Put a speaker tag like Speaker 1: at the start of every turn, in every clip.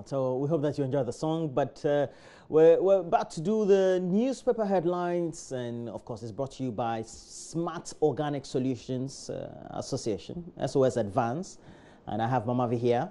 Speaker 1: So we hope that you enjoy the song. But we're about to do the newspaper headlines, and of course, it's brought to you by Smart Organic Solutions Association, SOS Advance, and I have Mama V here.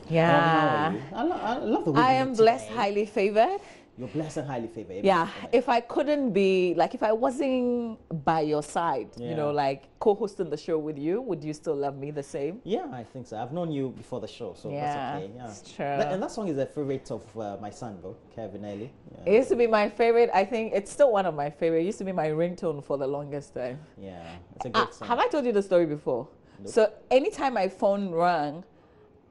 Speaker 2: Yeah.
Speaker 1: I love the way
Speaker 2: I
Speaker 1: you
Speaker 2: am
Speaker 1: look
Speaker 2: blessed,
Speaker 1: today.
Speaker 2: highly favored.
Speaker 1: You're blessed and highly favored.
Speaker 2: Yeah. If I couldn't be, like, if I wasn't by your side, you know,
Speaker 1: Yeah.
Speaker 2: like co-hosting the show with you, would you still love me the same?
Speaker 1: Yeah, I think so. I've known you before the show, so
Speaker 2: Yeah,
Speaker 1: that's okay. Yeah,
Speaker 2: it's true.
Speaker 1: And that song is a favorite of my son, though, Kevin Ellie.
Speaker 2: It used to be my favorite. I think it's still one of my favorite. It used to be my ringtone for the longest time.
Speaker 1: Yeah, it's a great song.
Speaker 2: Have I told you the story before?
Speaker 1: Nope.
Speaker 2: So anytime my phone rang,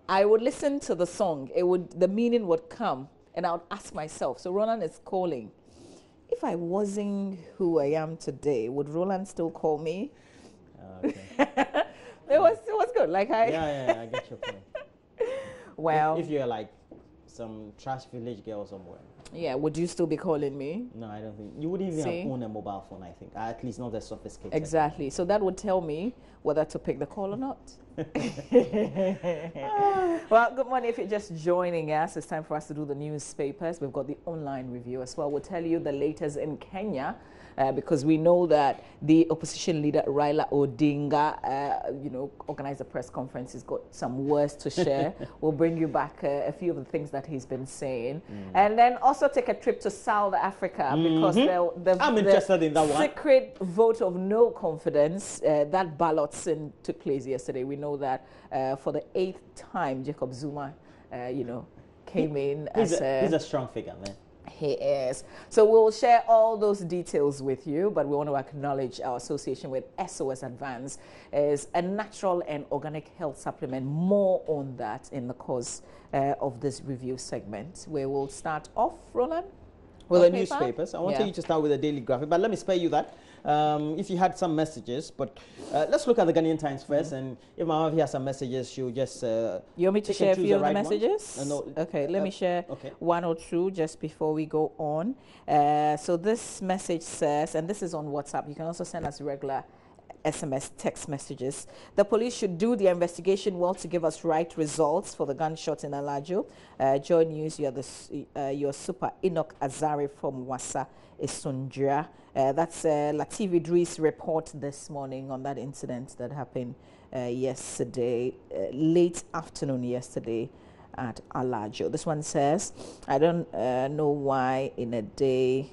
Speaker 2: I would listen to the song. The meaning would come, and I would ask myself, so Roland is calling. If I wasn't who I am today, would Roland still call me?
Speaker 1: Okay.
Speaker 2: It was good. Like
Speaker 1: Yeah, I get your point.
Speaker 2: Well,
Speaker 1: If you're like some trash village girl somewhere.
Speaker 2: yeah, would you still be calling me?
Speaker 1: No, I don't think. You wouldn't even
Speaker 2: See?
Speaker 1: own a mobile phone, I think. At least not that sophisticated.
Speaker 2: Exactly. So that would tell me whether to pick the call or not. Well, good morning. If you're just joining us, it's time for us to do the newspapers. We've got the online review as well. We'll tell you the latest in Kenya. Because we know that the opposition leader Raila Odinga, organized a press conference. He's got some words to share. We'll bring you back a few of the things that he's been saying, and then also take a trip to South Africa because
Speaker 1: I'm interested in that one.
Speaker 2: Secret vote of no confidence. That ballot sin took place yesterday. We know that for the 8th time, Jacob Zuma, came in
Speaker 1: He's
Speaker 2: as
Speaker 1: a strong figure, man.
Speaker 2: He is. So we'll share all those details with you, but we want to acknowledge our association with SOS Advance is a natural and organic health supplement. More on that in the course of this review segment, where we'll start off, Roland,
Speaker 1: Well, the
Speaker 2: paper?
Speaker 1: newspapers. I want you to start with the Daily Graphic, but let me spare you that. If you had some messages, but let's look at the Ghanaian Times first, and if Mama has some messages, she'll just...
Speaker 2: you want me to
Speaker 1: pick
Speaker 2: share a
Speaker 1: and choose
Speaker 2: few
Speaker 1: the
Speaker 2: of the
Speaker 1: right one?
Speaker 2: messages?
Speaker 1: No.
Speaker 2: Okay, let me share
Speaker 1: okay.
Speaker 2: one or two just before we go on. So this message says, and this is on WhatsApp, you can also send us regular SMS text messages. The police should do the investigation well to give us right results for the gunshots in Alajo. Joy News, you're super Enoch Azari from Wassa Isundra. That's Latif Idris' report this morning on that incident that happened yesterday, late afternoon yesterday at Alajo. This one says, I don't know why in a day...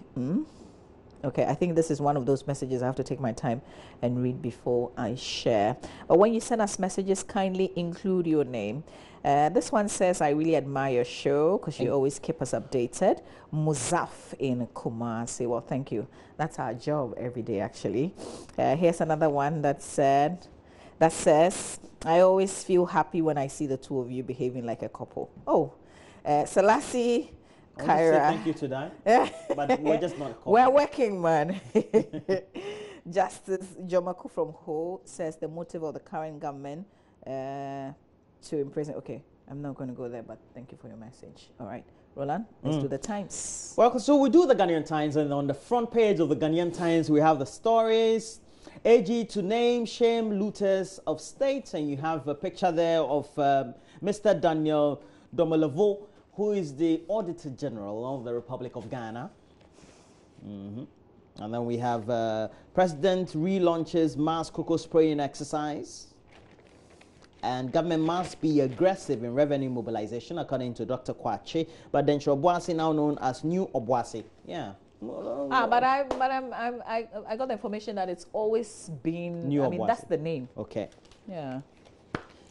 Speaker 2: Okay, I think this is one of those messages I have to take my time and read before I share. But when you send us messages, kindly include your name. This one says, I really admire your show because you always keep us updated. Muzaf in Kumasi. Well, thank you. That's our job every day, actually. Here's another one that says, I always feel happy when I see the two of you behaving like a couple. Oh, Selassie... Kyra.
Speaker 1: Thank you to that, but we're just not.
Speaker 2: We're working, man. Justice Jomaku from Ho says the motive of the current government to imprison. Okay, I'm not going to go there, but thank you for your message. All right, Roland, let's do the Times.
Speaker 1: Well, so we do the Ghanaian Times, and on the front page of the Ghanaian Times, we have the stories. AG to name shame looters of state, and you have a picture there of Mr. Daniel Domelevo, who is the Auditor General of the Republic of Ghana. And then we have President relaunches mass cocoa spraying exercise. And government must be aggressive in revenue mobilization, according to Dr. Kwache. But then Obwasi, now known as New Obwasi. Yeah.
Speaker 2: But I got the information that it's always been,
Speaker 1: New Obwasi.
Speaker 2: that's the name.
Speaker 1: Okay.
Speaker 2: Yeah.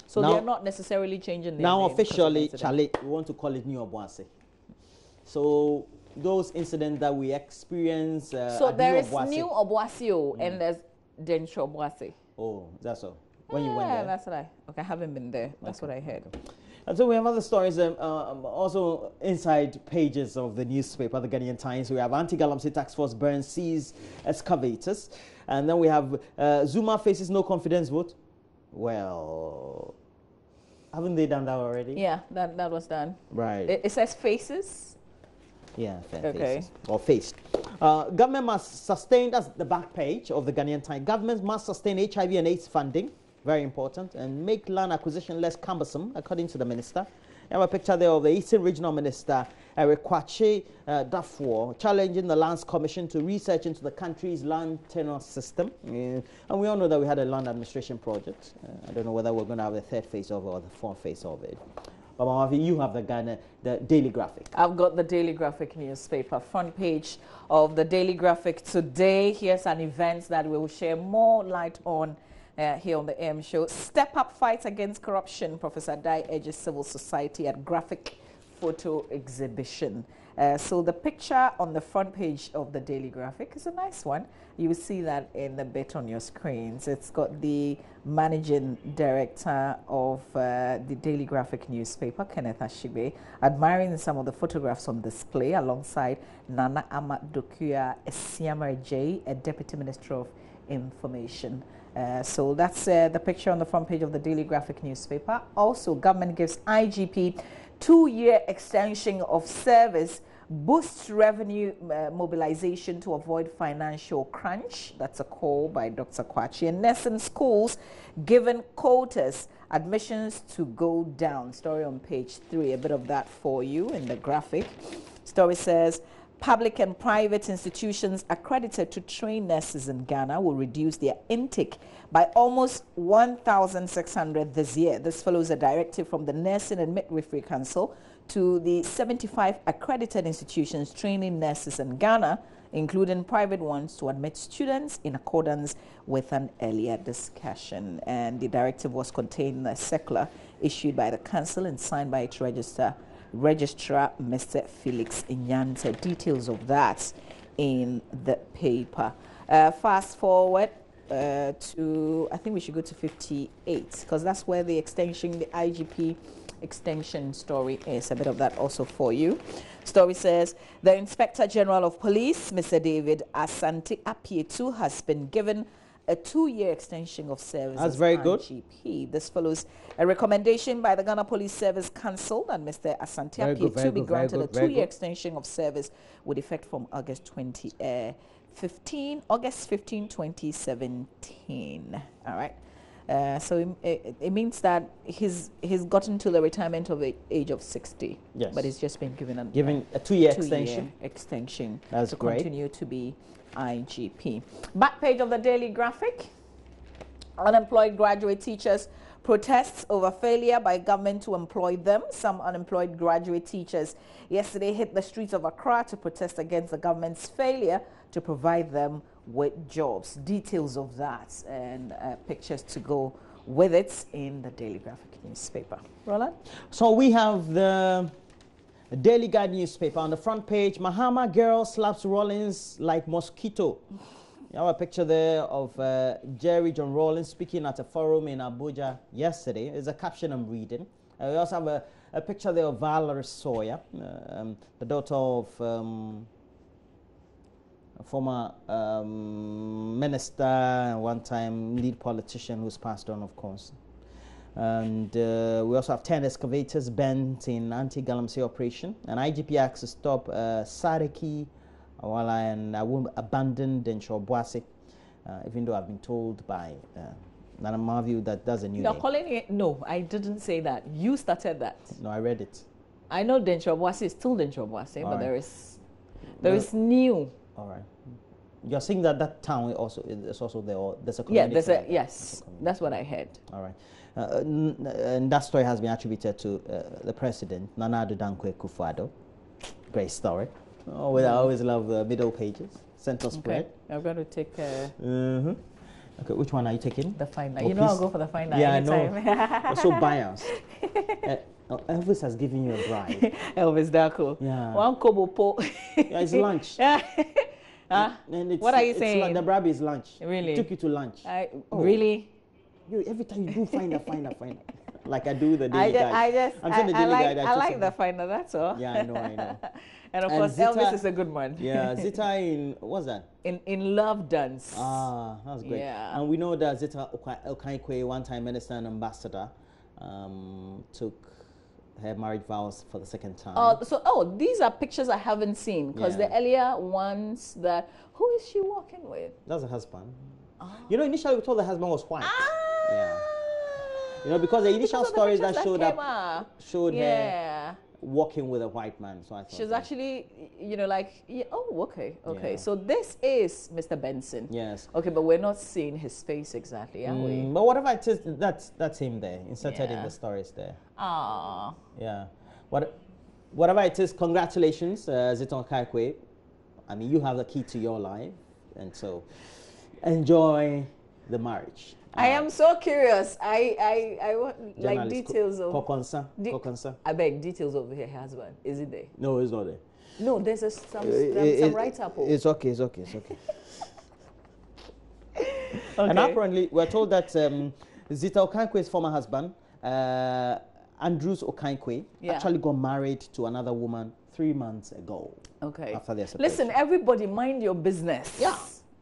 Speaker 2: So
Speaker 1: now,
Speaker 2: they're not necessarily changing their
Speaker 1: now
Speaker 2: name. Now
Speaker 1: officially, Charlie, we want to call it New Obwasi. So those incidents that we experience.
Speaker 2: So there is New Obwasi and there's Densho Obwasi.
Speaker 1: Oh, that's all. When you went there.
Speaker 2: That's what I haven't been there. That's what I heard.
Speaker 1: Okay. And so we have other stories also inside pages of the newspaper, the Ghanaian Times. We have anti-Galamsey task force burns, seize excavators. And then we have Zuma faces no confidence vote. Well, haven't they done that already?
Speaker 2: Yeah, that was done.
Speaker 1: Right.
Speaker 2: It says faces.
Speaker 1: Yeah,
Speaker 2: okay.
Speaker 1: Faces. Or faced. Government must sustain, that's the back page of the Ghanaian Times. Government must sustain HIV and AIDS funding, very important, and make land acquisition less cumbersome, according to the minister. You have a picture there of the Eastern Regional Minister, Eric Kwache Dafoe, challenging the Lands Commission to research into the country's land tenure system. And we all know that we had a land administration project. I don't know whether we're going to have the third phase of it or the fourth phase of it. But Mamavi, you have the Daily Graphic.
Speaker 2: I've got the Daily Graphic newspaper, front page of the Daily Graphic today. Here's an event that we will share more light on here on the AM show. Step up fight against corruption. Professor Dai urges civil society at graphic photo exhibition. So the picture on the front page of the Daily Graphic is a nice one. You will see that in the bit on your screens. It's got the managing director of the Daily Graphic newspaper, Kenneth Ashigbe, admiring some of the photographs on display alongside Nana Amadokua Esiamare J, a Deputy Minister of Information. So that's the picture on the front page of the Daily Graphic newspaper. Also, government gives IGP 2-year extension of service, boosts revenue mobilization to avoid financial crunch. That's a call by Dr. Kwache. And nursing schools given quotas, admissions to go down. Story on page 3. A bit of that for you in the graphic. Story says, public and private institutions accredited to train nurses in Ghana will reduce their intake by almost 1,600 this year. This follows a directive from the Nursing and Midwifery Council to the 75 accredited institutions training nurses in Ghana, including private ones, to admit students in accordance with an earlier discussion. And the directive was contained in a circular issued by the council and signed by its registrar, Mr. Felix Inyante. Details of that in the paper. Fast forward to, I think we should go to 58, because that's where the extension, the IGP extension story is. A bit of that also for you. Story says, the Inspector General of Police, Mr. David Asante Apietu, has been given a 2-year extension of service.
Speaker 1: That's very good.
Speaker 2: IGP. This follows a recommendation by the Ghana Police Service Council that Mr. Asante Apietu be granted a 2-year extension of service with effect from August 15, 2017. All right. So it means that he's gotten to the retirement of the age of 60.
Speaker 1: Yes.
Speaker 2: But he's just been given a
Speaker 1: 2-year
Speaker 2: extension
Speaker 1: That's
Speaker 2: to
Speaker 1: great.
Speaker 2: continue to be IGP. Back page of the Daily Graphic. Unemployed graduate teachers protests over failure by government to employ them. Some unemployed graduate teachers yesterday hit the streets of Accra to protest against the government's failure to provide them with jobs. Details of that and pictures to go with it in the Daily Graphic newspaper. Roland?
Speaker 1: So we have the Daily Guide newspaper on the front page. Mahama girl slaps Rollins like mosquito. You have a picture there of Jerry John Rawlings speaking at a forum in Abuja yesterday. It's a caption I'm reading. We also have a picture there of Valerie Sawyer, the daughter of a former minister and one-time lead politician who's passed on, of course. And we also have 10 excavators bent in anti-galamsey operation. And IGP acts to stop Sadiki Awala and abandoned in Shobwase, even though I've been told by Nana Marview that that's a new
Speaker 2: You're
Speaker 1: name.
Speaker 2: calling it? No, I didn't say that. You started that.
Speaker 1: No, I read it.
Speaker 2: I know Denchobwase is still Denchobwase, but
Speaker 1: right.
Speaker 2: there is new.
Speaker 1: All right. You're saying that that town also is also there, or there's a
Speaker 2: Yeah,
Speaker 1: community.
Speaker 2: yes, that's what I heard.
Speaker 1: All right. And that story has been attributed to the president, Nana Addo Dankwa Akufo-Addo. Great story. Oh, I always love the middle pages, center spread.
Speaker 2: I'm going to take
Speaker 1: Okay, which one are you taking?
Speaker 2: the final.
Speaker 1: Oh,
Speaker 2: You know I'll go for the final anytime.
Speaker 1: I know. You're so biased. Elvis has given you a bribe.
Speaker 2: Elvis Darko.
Speaker 1: Yeah.
Speaker 2: One kobo po.
Speaker 1: Yeah, it's lunch. And
Speaker 2: What are you saying?
Speaker 1: The bribe is lunch.
Speaker 2: Really?
Speaker 1: He took you to lunch.
Speaker 2: Really?
Speaker 1: Every time you do find. Like I do the Daily Guide. I'm saying the Daily Guide.
Speaker 2: I like the final, that's all.
Speaker 1: Yeah, I know.
Speaker 2: And of course,
Speaker 1: Zita,
Speaker 2: Elvis is a good one.
Speaker 1: Yeah, Zita in, what's that?
Speaker 2: In Love Dance.
Speaker 1: Ah, that's great.
Speaker 2: Yeah.
Speaker 1: And we know that Zita Okaikwe, one-time minister and ambassador, took her marriage vows for the second time.
Speaker 2: These are pictures I haven't seen, because the earlier ones that, who is she walking with?
Speaker 1: That's her husband. You know, initially we thought the husband was white. Yeah. You know, because the initial
Speaker 2: Because of the
Speaker 1: stories that
Speaker 2: pictures
Speaker 1: showed
Speaker 2: came
Speaker 1: up showed her
Speaker 2: Yeah.
Speaker 1: walking with a white man. So I thought
Speaker 2: She's
Speaker 1: that-
Speaker 2: actually, you know, like, oh, okay.
Speaker 1: Yeah.
Speaker 2: So this is Mr. Benson.
Speaker 1: Yes.
Speaker 2: Okay, but we're not seeing his face exactly, are we?
Speaker 1: But whatever it is, that's him there, inserted in
Speaker 2: Yeah.
Speaker 1: the stories there.
Speaker 2: Ah.
Speaker 1: Yeah. Whatever it is, congratulations, Ziton Kaikwe. I mean, you have the key to your life, and so enjoy the marriage.
Speaker 2: I am so curious. I want like
Speaker 1: Journalist
Speaker 2: details of.
Speaker 1: Kokonsa.
Speaker 2: Di-
Speaker 1: Kokonsa.
Speaker 2: I beg details of her husband. Is it there?
Speaker 1: No, it's not there.
Speaker 2: No, there's some write up.
Speaker 1: It's okay. It's okay. It's okay. And
Speaker 2: Okay.
Speaker 1: apparently, we're told that Zita Okankwe's former husband, Andrews Okankwe,
Speaker 2: Yeah.
Speaker 1: actually got married to another woman 3 months ago.
Speaker 2: Okay.
Speaker 1: After their separation.
Speaker 2: Listen, everybody, mind your business.
Speaker 1: Yeah.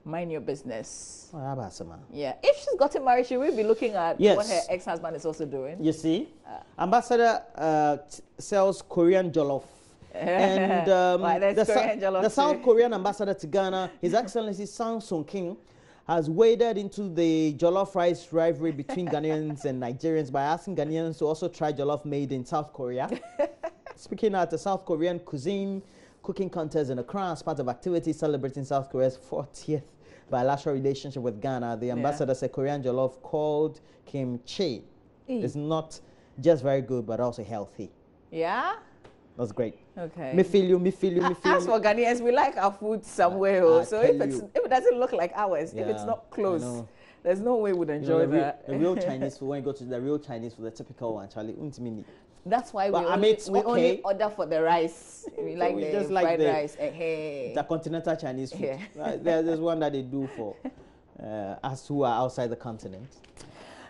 Speaker 2: Mind your business.
Speaker 1: Oh, how about some,
Speaker 2: Yeah. If she's gotten married, she will be looking at
Speaker 1: Yes.
Speaker 2: what her ex-husband is also doing.
Speaker 1: You see, Ambassador sells Korean jollof. And
Speaker 2: Why, there's Korean jollof
Speaker 1: the
Speaker 2: too.
Speaker 1: South Korean ambassador to Ghana, His Excellency Sang Sung King, has waded into the jollof rice rivalry between Ghanaians and Nigerians by asking Ghanaians to also try jollof made in South Korea. Speaking at the South Korean cuisine cooking contest in Accra as part of activities celebrating South Korea's 40th bilateral relationship with Ghana, the ambassador said Korean jollof called kimchi is not just very good but also healthy.
Speaker 2: Yeah.
Speaker 1: That's great.
Speaker 2: Okay.
Speaker 1: Me feel you.
Speaker 2: As for Ghanaians, we like our food somewhere. Oh. So if
Speaker 1: tell
Speaker 2: it's
Speaker 1: you.
Speaker 2: if it doesn't look like ours, if it's
Speaker 1: Yeah,
Speaker 2: not
Speaker 1: I
Speaker 2: close,
Speaker 1: know.
Speaker 2: there's no way we'd
Speaker 1: You
Speaker 2: enjoy
Speaker 1: know,
Speaker 2: that.
Speaker 1: the real Chinese food, when you go to the real Chinese food, the typical one, Charlie, mini.
Speaker 2: That's why
Speaker 1: But,
Speaker 2: we,
Speaker 1: I
Speaker 2: only,
Speaker 1: mean, it's
Speaker 2: we only
Speaker 1: okay.
Speaker 2: order for the rice. We
Speaker 1: So
Speaker 2: like
Speaker 1: we
Speaker 2: the
Speaker 1: just like
Speaker 2: fried
Speaker 1: the-
Speaker 2: rice. Hey.
Speaker 1: The continental Chinese food.
Speaker 2: Yeah.
Speaker 1: Right, there's one that they do for us who are outside the continent.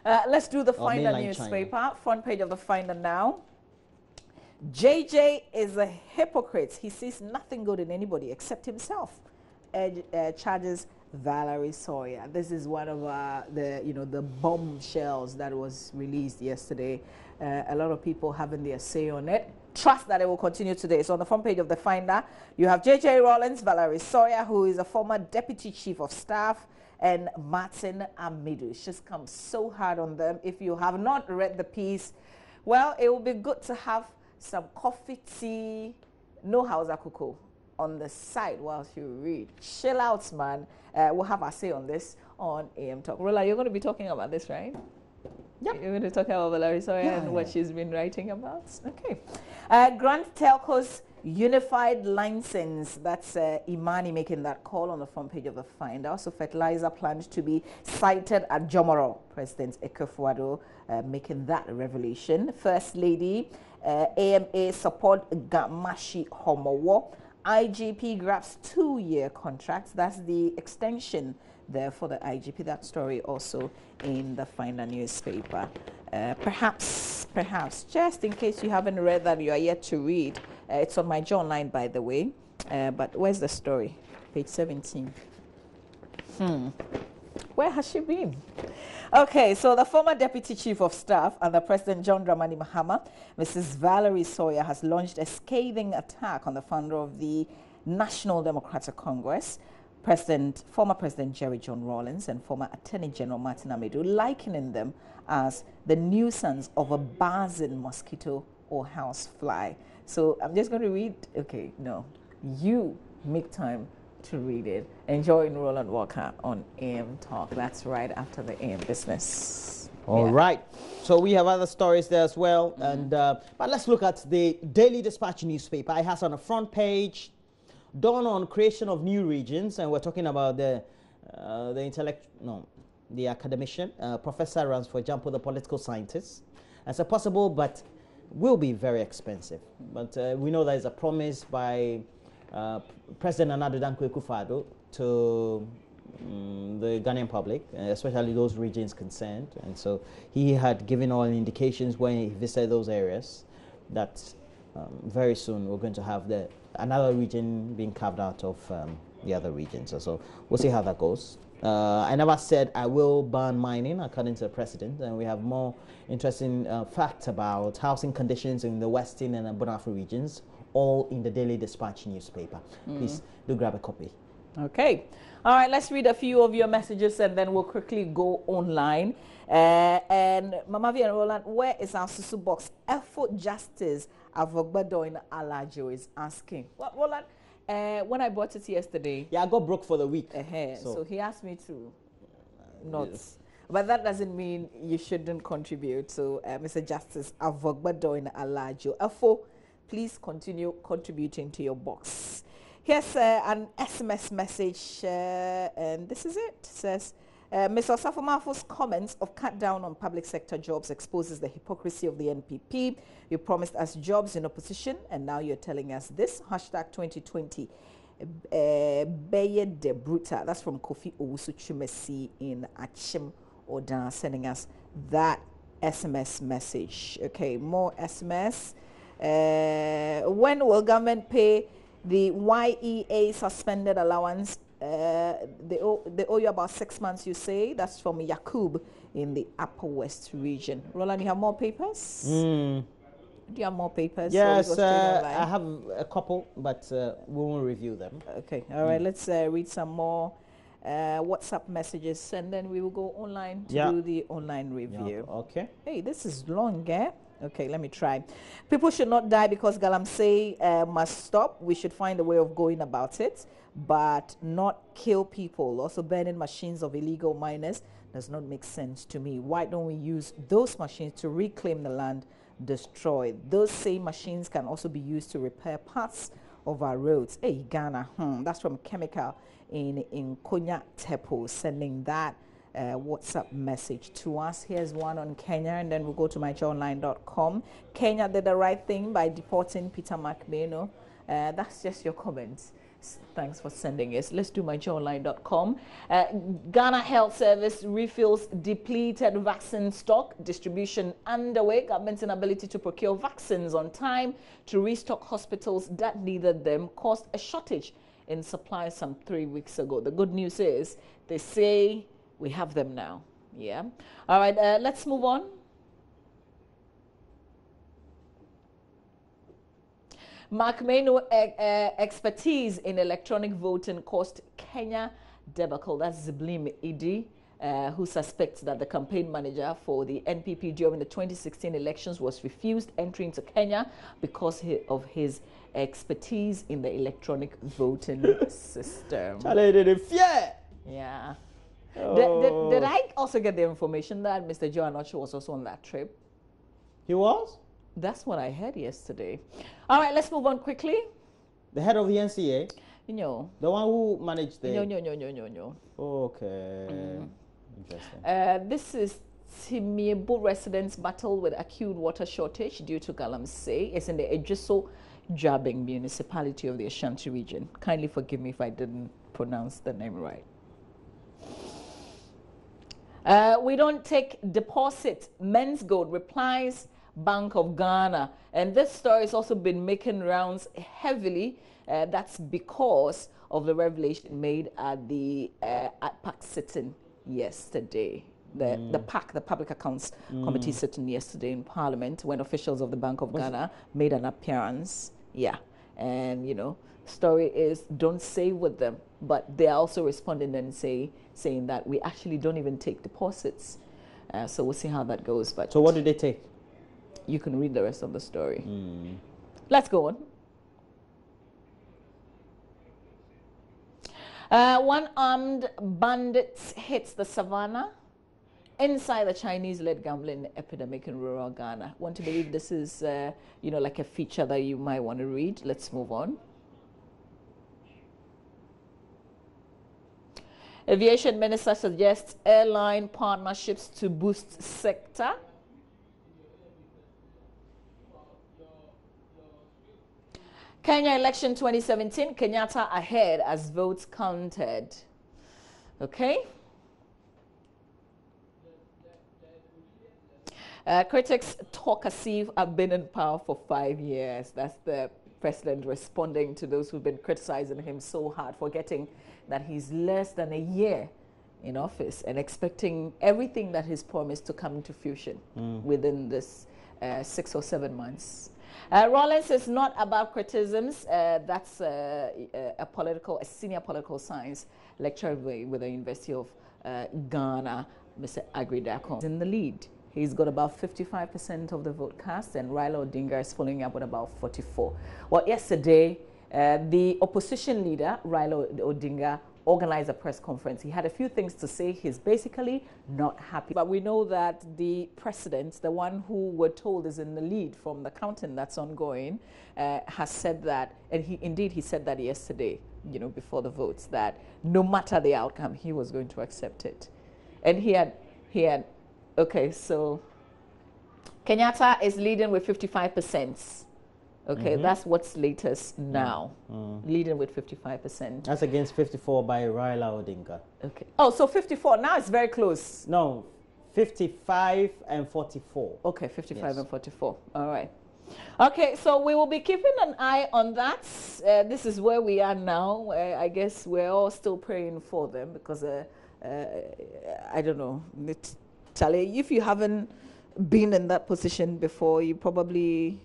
Speaker 2: Let's do the
Speaker 1: Or
Speaker 2: Finder
Speaker 1: mainland
Speaker 2: newspaper. Front page of the Finder now. JJ is a hypocrite. He sees nothing good in anybody except himself. Charges Valerie Sawyer. This is one of the bombshells that was released yesterday. A lot of people having their say on it. Trust that it will continue today. So on the front page of the Finder, you have JJ Rawlings, Valerie Sawyer, who is a former deputy chief of staff, and Martin Amidu. She's come so hard on them. If you have not read the piece, well, it will be good to have some coffee, tea, no Hausa cocoa on the side whilst you read. Chill out, man. We'll have our say on this on AM Talk. Rola, you're going to be talking about this, right?
Speaker 1: Yep.
Speaker 2: You're going to talk about Valerie Sawyer
Speaker 1: Yeah,
Speaker 2: and what
Speaker 1: yeah.
Speaker 2: she's been writing about? Okay. Grand Telco's unified license. That's Imani making that call on the front page of the Finder. Also, fertilizer planned to be sited at Jomoro. President Ekufo-Addo making that revelation. First Lady, AMA support Gamashi Homowo. IGP grabs 2-year contracts. That's the extension there for the IGP. That story also in the Finder newspaper. Perhaps, just in case you haven't read that, you are yet to read. It's on my Joe Online, by the way. But where's the story? Page 17. Where has she been? Okay, so the former Deputy Chief of Staff under President John Dramani Mahama, Mrs. Valerie Sawyer, has launched a scathing attack on the founder of the National Democratic Congress, former President Jerry John Rawlings, and former Attorney General Martin Amidu, likening them as the nuisance of a buzzing mosquito or house fly. So I'm just going to read. Okay, no, you make time to read it. Enjoy Roland Walker on AM Talk. That's right after the AM Business.
Speaker 1: All right. So we have other stories there as well. And but let's look at the Daily Dispatch newspaper. It has on the front page, dawn on creation of new regions, and we're talking about the academician, Professor Ransford Jampo, the political scientist. It's a possible, but will be very expensive. But we know there is a promise by President Nana Addo Dankwa Akufo-Addo to the Ghanaian public, especially those regions concerned. And so he had given all indications when he visited those areas that very soon we're going to have another region being carved out of the other regions. So we'll see how that goes. I never said I will ban mining, according to the president, and we have more interesting facts about housing conditions in the Western and Bonafri regions, all in the Daily Dispatch newspaper. Please do grab a copy.
Speaker 2: Okay. All right, let's read a few of your messages and then we'll quickly go online. And Mama V and Roland, where is our Susu box? Effort Justice Avogbadoin Alajo is asking. Well, Roland, when I bought it yesterday.
Speaker 1: Yeah, I got broke for the week.
Speaker 2: So he asked me to not. Yes. But that doesn't mean you shouldn't contribute. So, Mr. Justice Avogbadoin Alajo, Effort, please continue contributing to your box. Here's an SMS message, and this is it. It says, Mr. Osafo-Mafo's comments of cut down on public sector jobs exposes the hypocrisy of the NPP. You promised us jobs in opposition, and now you're telling us this. Hashtag 2020. Beye de Bruta. That's from Kofi Owusu-Chumesi in Achim Oda, sending us that SMS message. Okay, more SMS. When will government pay the YEA suspended allowance? They owe you about 6 months, you say. That's from Yakub in the Upper West region. Roland, you have more papers? Do you have more papers?
Speaker 1: Yes, I have a couple, but we won't review them.
Speaker 2: Okay, all right, let's read some more WhatsApp messages, and then we will go online to do the online review.
Speaker 1: Yeah, okay.
Speaker 2: Hey, this is long, eh? Okay, let me try. People should not die because Galamsey must stop. We should find a way of going about it, but not kill people. Also, burning machines of illegal miners does not make sense to me. Why don't we use those machines to reclaim the land destroyed? Those same machines can also be used to repair parts of our roads. Hey, Ghana, that's from Chemical in Konya Tepo, sending that WhatsApp message to us. Here's one on Kenya, and then we'll go to myjoyonline.com. Kenya did the right thing by deporting Peter McMahon. That's just your comments. Thanks for sending us. Let's do myjoyonline.com. Ghana Health Service refills depleted vaccine stock. Distribution underway. Government's inability to procure vaccines on time to restock hospitals that needed them caused a shortage in supply some 3 weeks ago. The good news is they say we have them now. Yeah. All right, let's move on. McMahon expertise in electronic voting cost Kenya debacle. That's Ziblim Idi, who suspects that the campaign manager for the NPP during the 2016 elections was refused entry into Kenya because of his expertise in the electronic voting system. Yeah. Oh. Did I also get the information that Mr. Joe Anoche was also on that trip?
Speaker 1: He was?
Speaker 2: That's what I heard yesterday. All right, let's move on quickly.
Speaker 1: The head of the NCA?
Speaker 2: No.
Speaker 1: The one who managed the...
Speaker 2: No.
Speaker 1: Okay. Interesting.
Speaker 2: This is Timiebu residents battle with acute water shortage due to Galamsey. It's in the Ejiso Jabing municipality of the Ashanti region. Kindly forgive me if I didn't pronounce the name right. We don't take deposit. Men's Gold replies Bank of Ghana. And this story has also been making rounds heavily. That's because of the revelation made at the PAC sitting yesterday. The PAC, the Public Accounts Committee sitting yesterday in Parliament, when officials of the Bank of Ghana made an appearance. Yeah. And, you know, story is don't say with them, but they are also responding and saying that we actually don't even take deposits. So we'll see how that goes. But
Speaker 1: so what did they take?
Speaker 2: You can read the rest of the story. Let's go on. One armed bandit hits the savannah inside the Chinese-led gambling epidemic in rural Ghana. Want to believe this is, you know, like a feature that you might want to read. Let's move on. Aviation Minister suggests airline partnerships to boost sector. Kenya election 2017, Kenyatta ahead as votes counted. Okay. Critics talk as if I've been in power for 5 years. That's the president responding to those who've been criticizing him so hard, forgetting that he's less than a year in office and expecting everything that he's promised to come into fruition within this 6 or 7 months. Rollins is not about criticisms. That's a senior political science lecturer with the University of Ghana, Mr. Agri Dako, in the lead. He's got about 55% of the vote cast, and Raila Odinga is following up with about 44. Well, yesterday, the opposition leader, Raila Odinga, organized a press conference. He had a few things to say. He's basically not happy. But we know that the president, the one who we're told is in the lead from the counting that's ongoing, has said that, and he said that yesterday, you know, before the votes, that no matter the outcome, he was going to accept it. And he had, okay, so Kenyatta is leading with 55%. Okay, that's what's latest now, leading with 55%.
Speaker 1: That's against 54 by Raila Odinga.
Speaker 2: Okay. Oh, so 54. Now it's very close.
Speaker 1: No, 55 and 44.
Speaker 2: Okay, 55 and 44. All right. Okay, so we will be keeping an eye on that. This is where we are now. I guess we're all still praying for them because, I don't know, Charlie, if you haven't been in that position before, you probably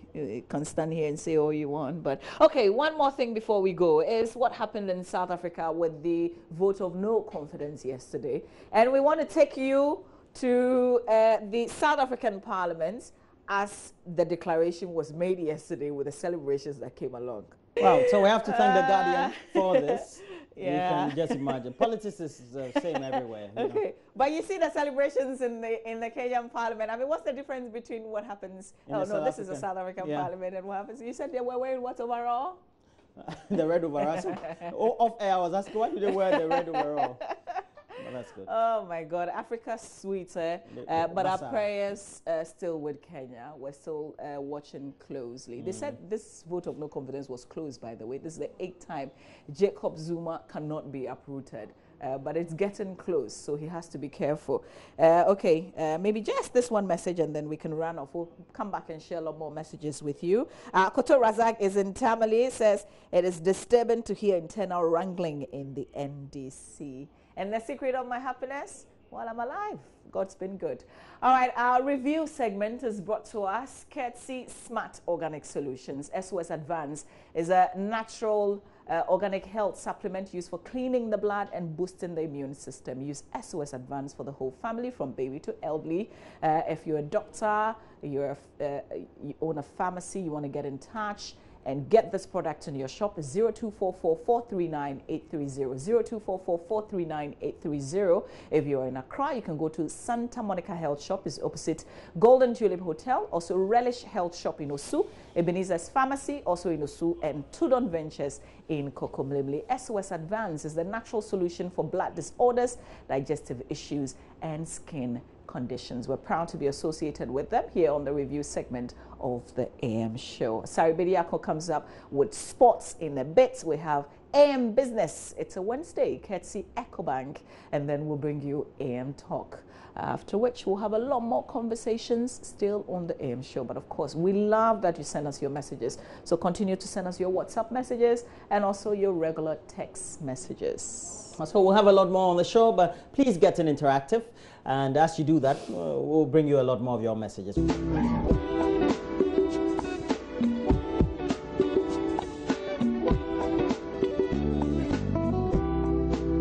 Speaker 2: can stand here and say all you want. But okay, one more thing before we go is what happened in South Africa with the vote of no confidence yesterday. And we want to take you to the South African Parliament as the declaration was made yesterday with the celebrations that came along.
Speaker 1: Wow, so we have to thank the Guardian for this.
Speaker 2: Yeah.
Speaker 1: You can just imagine. Politics is the same everywhere.
Speaker 2: Okay,
Speaker 1: know?
Speaker 2: but you see the celebrations in the Kenyan Parliament. I mean, what's the difference between what happens? This is a South African Parliament, and what happens? You said they were wearing what overall?
Speaker 1: The red overall. So, off air, I was asking, why do they wear the red overall? Well, that's good.
Speaker 2: Oh my God, Africa's sweet, but our prayers still with Kenya. We're still watching closely. They said this vote of no confidence was closed, by the way. This is the 8th time Jacob Zuma cannot be uprooted. But it's getting close, so he has to be careful. Okay, maybe just this one message and then we can run off. We'll come back and share a lot more messages with you. Koto Razak is in Tamale, says, it is disturbing to hear internal wrangling in the NDC. And the secret of my happiness? Well, I'm alive. God's been good. All right, our review segment is brought to us courtesy Smart Organic Solutions. SOS Advance is a natural organic health supplement used for cleaning the blood and boosting the immune system. Use SOS Advance for the whole family, from baby to elderly. If you're a doctor, you own a pharmacy, you want to get in touch and get this product in your shop, 0244-439-830, 0244-439-830. If you're in Accra, you can go to Santa Monica Health Shop, is opposite Golden Tulip Hotel, also Relish Health Shop in Osu, Ebenezer's Pharmacy, also in Osu, and Tudon Ventures in Kokomlemle. SOS Advance is the natural solution for blood disorders, digestive issues, and skin conditions. We're proud to be associated with them here on the review segment of the AM show. Sari Bediako comes up with sports in a bit. We have AM Business. It's a Wednesday, courtesy EcoBank, and then we'll bring you AM Talk. After which we'll have a lot more conversations still on the AM show. But of course, we love that you send us your messages. So continue to send us your WhatsApp messages and also your regular text messages.
Speaker 1: So we'll have a lot more on the show, but please get in interactive. And as you do that, we'll bring you a lot more of your messages.